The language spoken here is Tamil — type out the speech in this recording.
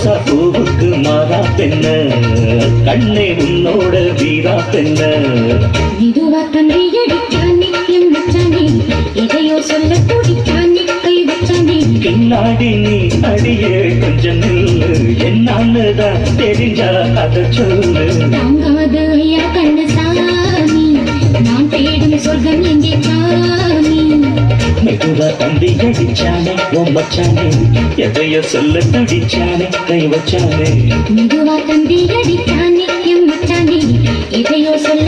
ரோசா பூவுக்கு மாறா பெண்ண கண்ணே உன்னோட வீரா பெண்ண இதுவா தந்தை அடிச்சானே என் மச்சானே எதையோ சொல்ல துடிச்சானே கை வச்சானே பின்னாடி நீ அடியே கொஞ்சம் நில்லு என்னான்னுதான் தெரிஞ்சா அத சொல்லு தாங்காது ஐயா கண்ணு சாமி நான் தேடும் சொர்க்கம் எங்கே சாமி மெதுவா தம்பி அடிச்சானே உன் மச்சானே எதையோ சொல்ல துடிச்சானே கை வச்சானே மெதுவா தந்தை அடிச்சானே என் மச்சானே எதையோ சொல்ல